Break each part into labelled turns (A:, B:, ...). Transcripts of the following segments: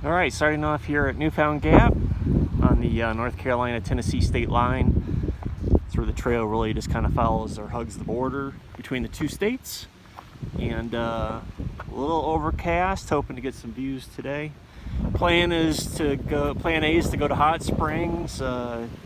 A: All right, starting off here at Newfound Gap on the North Carolina-Tennessee state line. That's where the trail really just kind of follows or hugs the border between the two states. And a little overcast, hoping to get some views today. Plan A is to go to Hot Springs.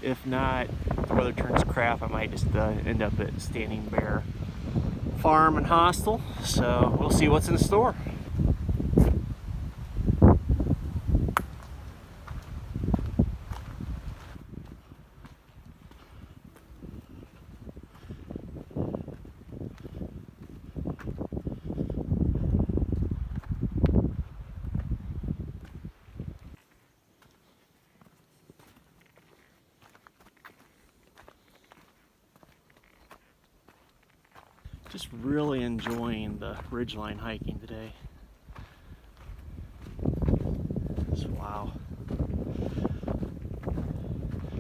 A: If not, if the weather turns crap, I might just end up at Standing Bear Farm and Hostel. So we'll see what's in store. Just really enjoying the ridgeline hiking today. Wow.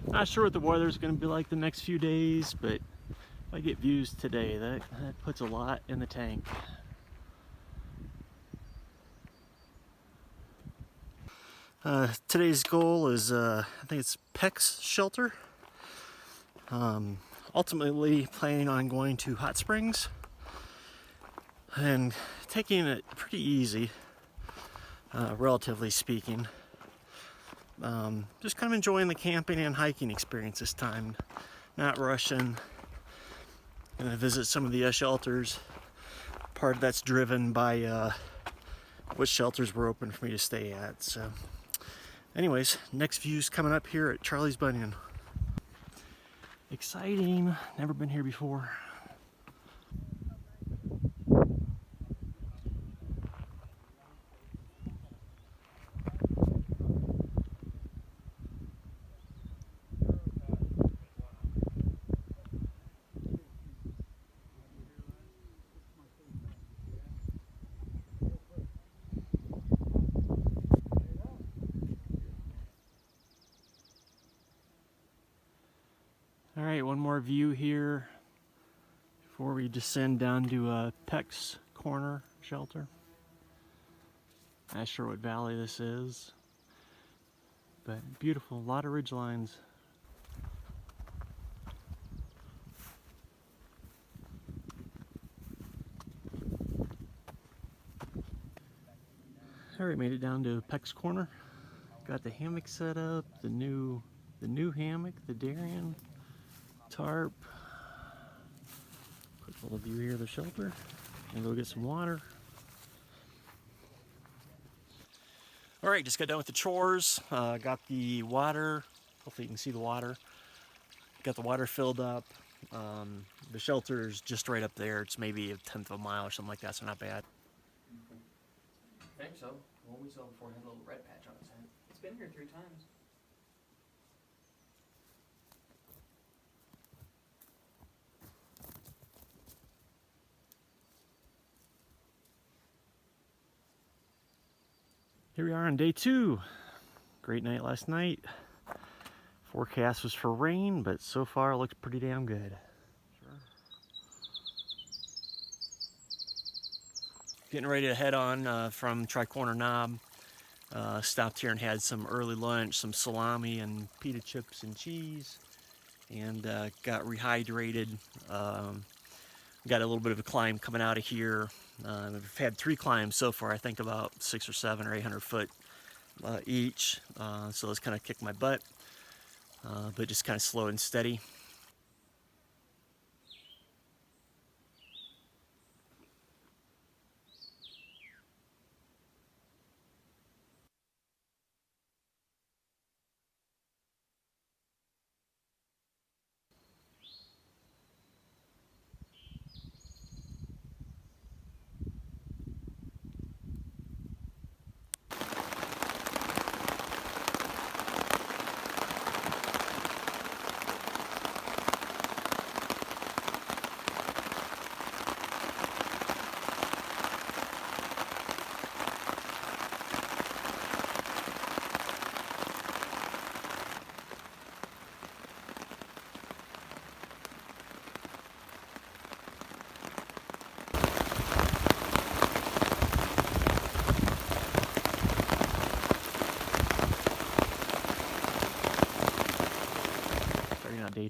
A: Not sure what the weather's going to be like the next few days, but if I get views today, that puts a lot in the tank. Today's goal is, I think it's Pecks shelter. Ultimately planning on going to Hot Springs and taking it pretty easy, relatively speaking. Just kind of enjoying the camping and hiking experience this time, not rushing. Gonna visit some of the shelters. Part of that's driven by what shelters were open for me to stay at. So anyways, next view's coming up here at Charlie's Bunion. Exciting, never been here before. All right, one more view here before we descend down to Pecks Corner shelter. Not sure what valley this is, but beautiful, a lot of ridge lines. All right, made it down to Pecks Corner. Got the hammock set up, the new hammock, the Darien tarp. Quick little view here of the shelter. And go get some water. All right, just got done with the chores. Got the water. Hopefully you can see the water. Got the water filled up. The shelter's just right up there. It's maybe a 1/10 of a mile or something like that, so not bad.
B: I think so. The one we saw before had a little red patch on its head. It's been here 3 times.
A: Here we are on day 2. Great night last night. Forecast was for rain, but so far it looks pretty damn good. Getting ready to head on from Tricorner Knob. Stopped here and had some early lunch, some salami and pita chips and cheese, and got rehydrated. Got a little bit of a climb coming out of here. We've had 3 climbs so far, I think about 600 or 700 or 800 foot each. So it's kind of kicked my butt, but just kind of slow and steady.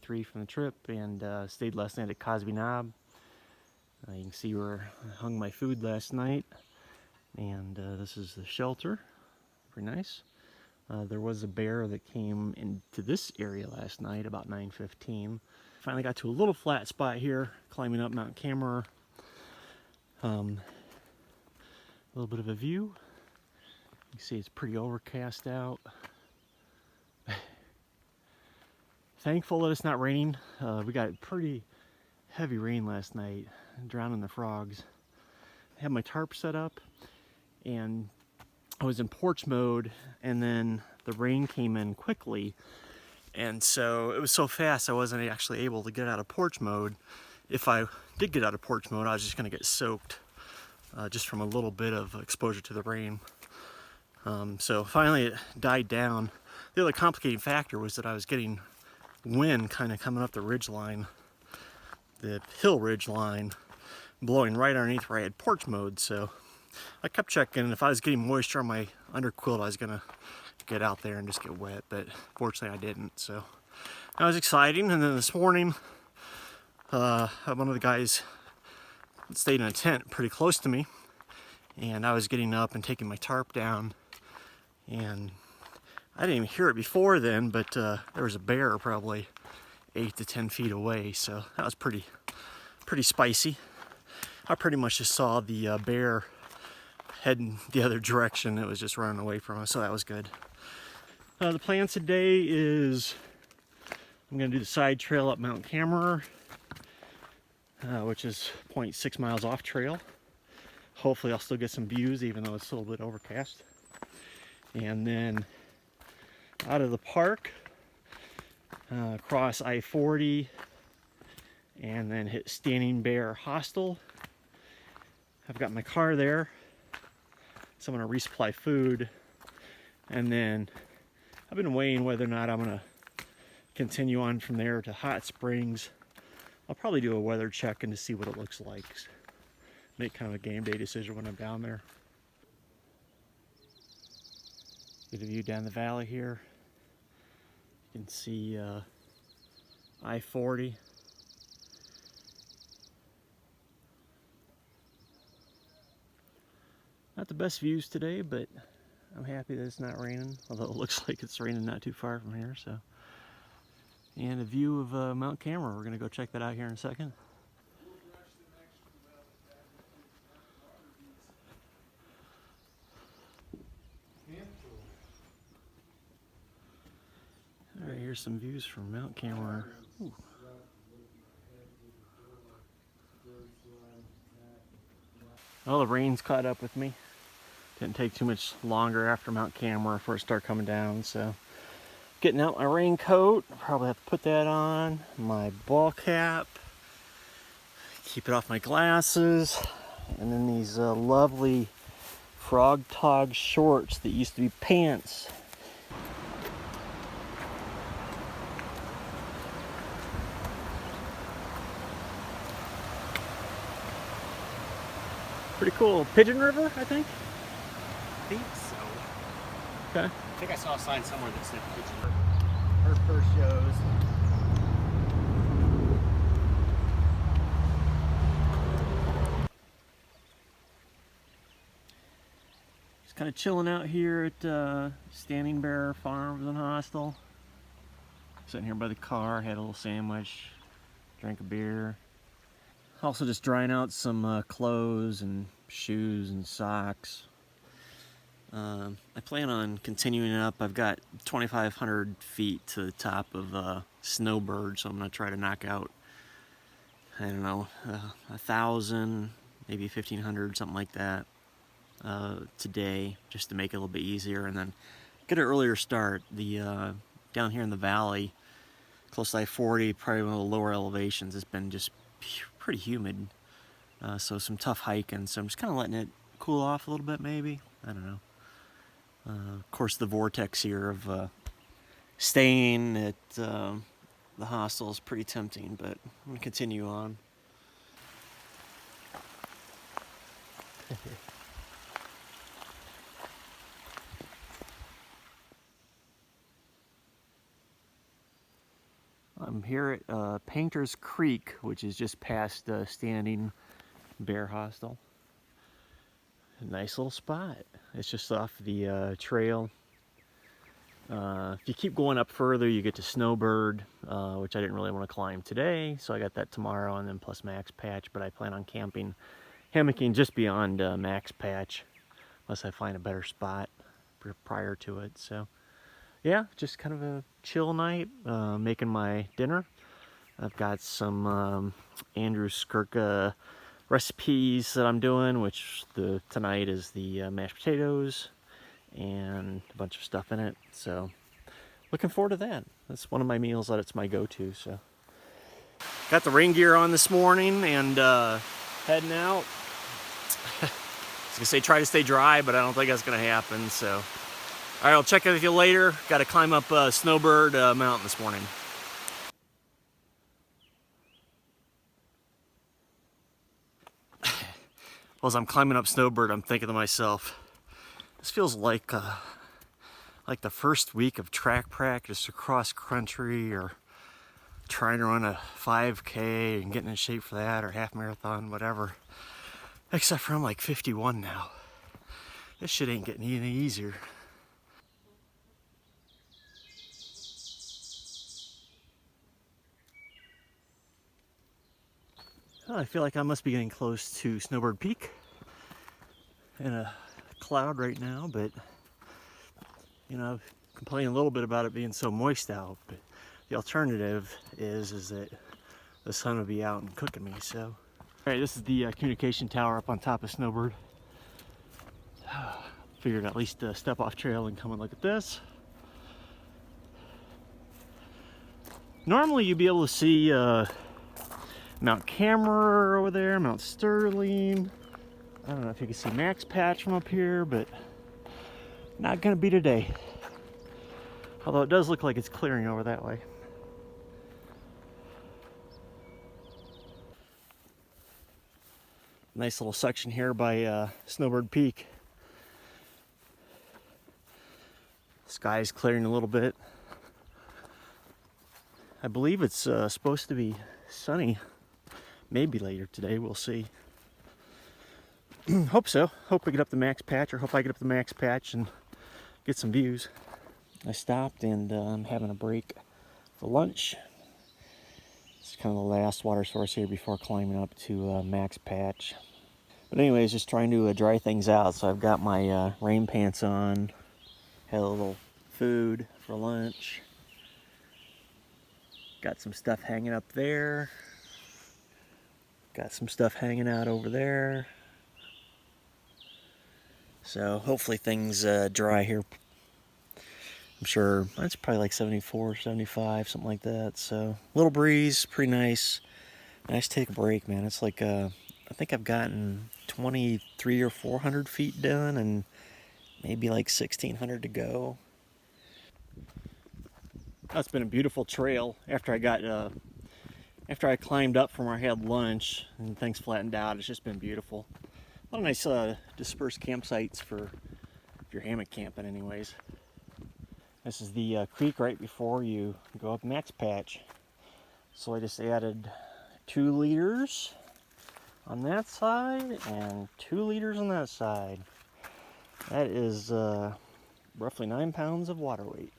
A: 3 from the trip, and stayed last night at Cosby Knob. You can see where I hung my food last night, and this is the shelter. Pretty nice. There was a bear that came into this area last night about 9:15. Finally got to a little flat spot here, climbing up Mount Cammerer. A little bit of a view. You can see it's pretty overcast out. Thankful that it's not raining. We got pretty heavy rain last night, drowning the frogs. I had my tarp set up, and I was in porch mode, and then the rain came in quickly, and so it was so fast I wasn't actually able to get out of porch mode. If I did get out of porch mode, I was just going to get soaked just from a little bit of exposure to the rain. So finally it died down. The other complicating factor was that I was getting wind kind of coming up the ridge line, the hill ridge line, blowing right underneath where I had porch mode. So I kept checking. If I was getting moisture on my underquilt, I was gonna get out there and just get wet, but fortunately I didn't. So that was exciting. And then this morning, one of the guys stayed in a tent pretty close to me, and I was getting up and taking my tarp down, and I didn't even hear it before then, but there was a bear probably 8 to 10 feet away, so that was pretty spicy. I pretty much just saw the bear heading the other direction. It was just running away from us, so that was good. The plan today is I'm going to do the side trail up Mount Cammerer, which is 0.6 miles off trail. Hopefully I'll still get some views even though it's a little bit overcast. And then out of the park, cross I-40, and then hit Standing Bear Hostel. I've got my car there, so I'm going to resupply food, and then I've been weighing whether or not I'm going to continue on from there to Hot Springs. I'll probably do a weather check and to see what it looks like. Make kind of a game day decision when I'm down there. Get a view down the valley here. You can see I-40. Not the best views today, but I'm happy that it's not raining, although it looks like it's raining not too far from here. So, and a view of Mount Cammerer. We're going to go check that out here in a second. All right, here's some views from Mount Cammerer. Ooh. Well, the rain's caught up with me. Didn't take too much longer after Mount Cammerer for it to start coming down, so getting out my raincoat. Probably have to put that on. My ball cap. Keep it off my glasses. And then these lovely frog tog shorts that used to be pants. Pretty cool. Pigeon River, I think?
B: I think so.
A: Okay.
B: I think I saw a sign somewhere that said Pigeon River. Her first shows.
A: Just kind of chilling out here at Standing Bear Farms and Hostel. Sitting here by the car, had a little sandwich, drank a beer. Also just drying out some clothes and shoes and socks. I plan on continuing up. I've got 2,500 feet to the top of Snowbird, so I'm going to try to knock out, I don't know, 1,000, maybe 1,500, something like that today, just to make it a little bit easier, and then get an earlier start. The down here in the valley, close to I-40, probably one of the lower elevations, it's been just pretty humid, so some tough hiking, so I'm just kind of letting it cool off a little bit, maybe. I don't know. Of course, the vortex here of staying at the hostel is pretty tempting, but I'm going to continue on. I'm here at Painter's Creek, which is just past Standing Bear Hostel. A nice little spot. It's just off the trail. If you keep going up further, you get to Snowbird, which I didn't really want to climb today, so I got that tomorrow, and then plus Max Patch, but I plan on hammocking just beyond Max Patch, unless I find a better spot prior to it. So yeah, just kind of a chill night, making my dinner. I've got some Andrew Skirka recipes that I'm doing, which tonight is the mashed potatoes and a bunch of stuff in it. So looking forward to that. That's one of my meals that it's my go-to. So got the rain gear on this morning and heading out. I was gonna say try to stay dry, but I don't think that's gonna happen. So all right, I'll check in with you later. Got to climb up Snowbird Mountain this morning. Well, as I'm climbing up Snowbird, I'm thinking to myself, this feels like the first week of track practice across country, or trying to run a 5K and getting in shape for that, or half marathon, whatever. Except for I'm like 51 now. This shit ain't getting any easier. Well, I feel like I must be getting close to Snowbird Peak. In a cloud right now, but you know, complaining a little bit about it being so moist out, but the alternative is that the sun will be out and cooking me. So all right, this is the communication tower up on top of Snowbird. Figured at least step off trail and come and look at this. Normally you'd be able to see Mount Cammerer over there, Mount Sterling. I don't know if you can see Max Patch from up here, but not gonna be today. Although it does look like it's clearing over that way. Nice little section here by Snowbird Peak. Sky's clearing a little bit. I believe it's supposed to be sunny. Maybe later today, we'll see. Hope so. Hope we get up the Max Patch, or hope I get up the Max Patch and get some views. I stopped and I'm having a break for lunch. It's kind of the last water source here before climbing up to Max Patch. But anyways, just trying to dry things out. So I've got my rain pants on, had a little food for lunch. Got some stuff hanging up there. Got some stuff hanging out over there. So hopefully things dry here. I'm sure it's probably like 74, 75, something like that. So little breeze, pretty nice. Nice to take a break, man. It's like I think I've gotten 23 or 400 feet done, and maybe like 1,600 to go. That's been a beautiful trail. After I climbed up from where I had lunch and things flattened out, it's just been beautiful. A lot of nice dispersed campsites for if you're hammock camping anyways. This is the creek right before you go up Max Patch. So I just added 2 liters on that side and 2 liters on that side. That is roughly 9 pounds of water weight.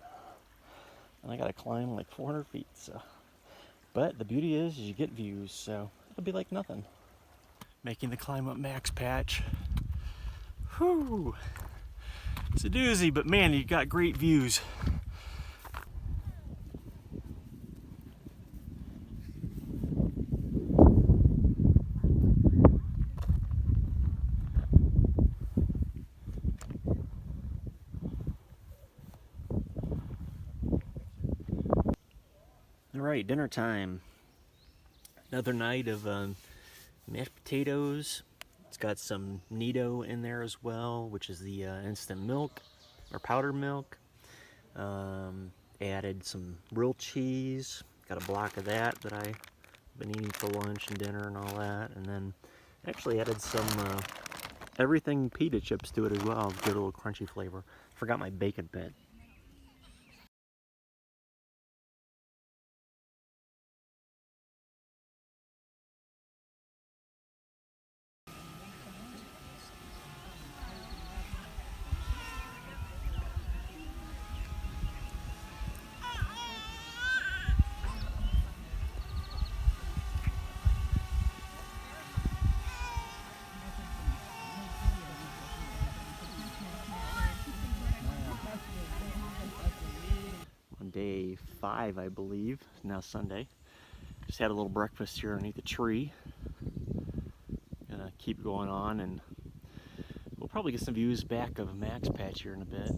A: And I gotta climb like 400 feet. So, but the beauty is you get views, so it'll be like nothing. Making the climb up Max Patch. Whew. It's a doozy, but man, you got great views. All right, dinner time. Another night of mashed potatoes. It's got some Nido in there as well, which is the instant milk or powdered milk. Added some real cheese. Got a block of that I've been eating for lunch and dinner and all that. And then actually added some everything pita chips to it as well to give it a little crunchy flavor. Forgot my bacon bit. day 5, I believe. Now Sunday. Just had a little breakfast here underneath the tree. Gonna keep going on, and we'll probably get some views back of Max Patch here in a bit.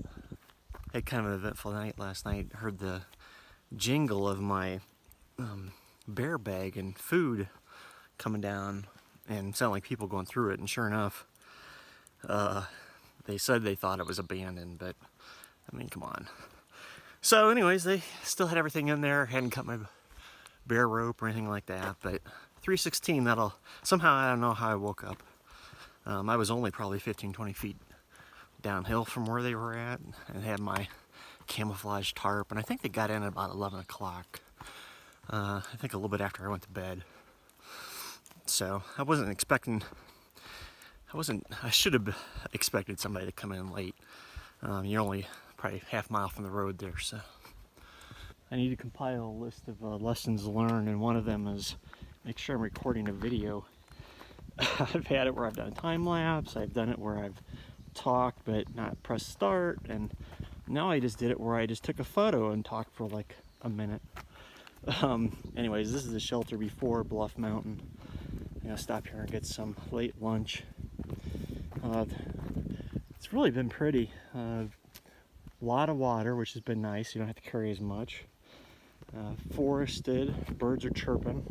A: Had kind of an eventful night last night. Heard the jingle of my bear bag and food coming down, and sounded like people going through it, and sure enough, they said they thought it was abandoned, but I mean, come on. So anyways, they still had everything in there, hadn't cut my bear rope or anything like that, but 316, that'll, somehow I don't know how I woke up. I was only probably 15-20 feet downhill from where they were at, and had my camouflage tarp, and I think they got in at about 11 o'clock. I think a little bit after I went to bed. So I wasn't expecting, I should have expected somebody to come in late. You're only probably half mile from the road there, so. I need to compile a list of lessons learned, and one of them is make sure I'm recording a video. I've had it where I've done a time lapse, I've done it where I've talked but not pressed start, and now I just did it where I just took a photo and talked for like a minute. Anyways, this is the shelter before Bluff Mountain. I'm gonna stop here and get some late lunch. It's really been pretty. A lot of water, which has been nice. You don't have to carry as much. Forested, birds are chirping.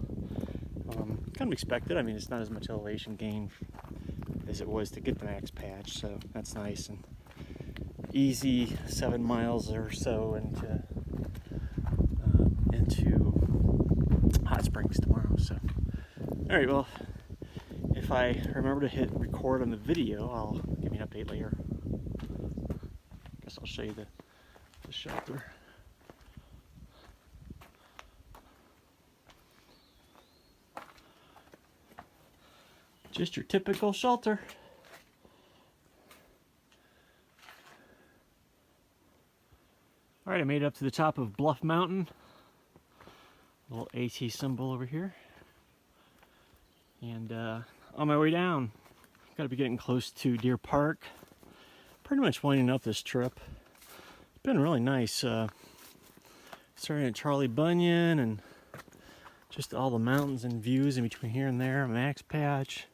A: Kind of expected. I mean, it's not as much elevation gain as it was to get the Max Patch, so that's nice. And easy 7 miles or so into Hot Springs tomorrow. So, all right. Well, if I remember to hit record on the video, I'll give you an update later. Guess I'll show you the shelter. Just your typical shelter. All right, I made it up to the top of Bluff Mountain. Little AT symbol over here. And on my way down, got to be getting close to Deer Park. Pretty much winding up this trip. It's been really nice. Starting at Charlie Bunion and just all the mountains and views in between here and there. Max Patch.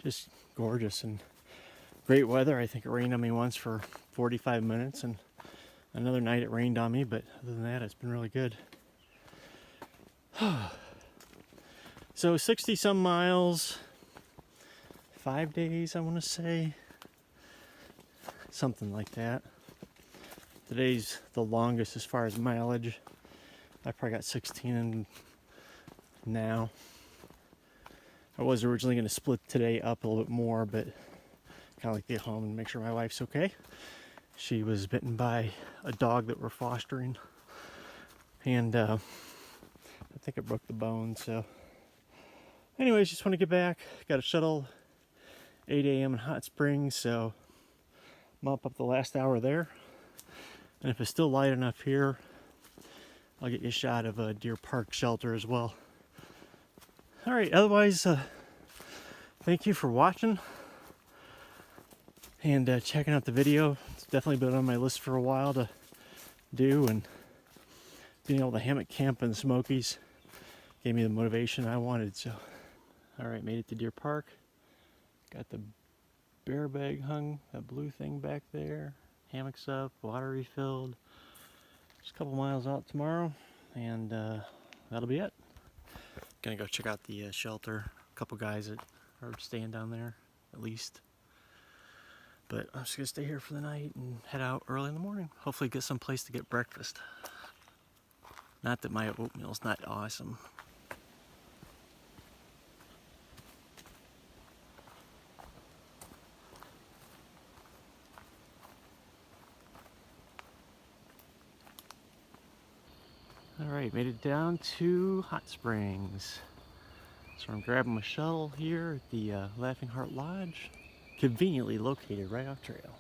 A: Just gorgeous and great weather. I think it rained on me once for 45 minutes, and another night it rained on me, but other than that, it's been really good. So 60 some miles, 5 days, I want to say, something like that. Today's the longest as far as mileage. I probably got 16 in now. I was originally going to split today up a little bit more, but kind of like to get home and make sure my wife's okay. She was bitten by a dog that we're fostering, and I think it broke the bone. So anyways, just want to get back. Got a shuttle 8 a.m. in Hot Springs, so mop up the last hour there, and if it's still light enough here, I'll get you a shot of a Deer Park shelter as well. All right, otherwise, thank you for watching and checking out the video. It's definitely been on my list for a while to do, and being able to hammock camp in the Smokies gave me the motivation I wanted. So, all right, made it to Deer Park. Got the bear bag hung, that blue thing back there. Hammocks up, water refilled. Just a couple miles out tomorrow, and that'll be it. Gonna go check out the shelter. A couple guys that are staying down there, at least. But I'm just gonna stay here for the night and head out early in the morning. Hopefully get some place to get breakfast. Not that my oatmeal's not awesome. Alright, made it down to Hot Springs. So I'm grabbing my shuttle here at the Laughing Heart Lodge, conveniently located right off trail.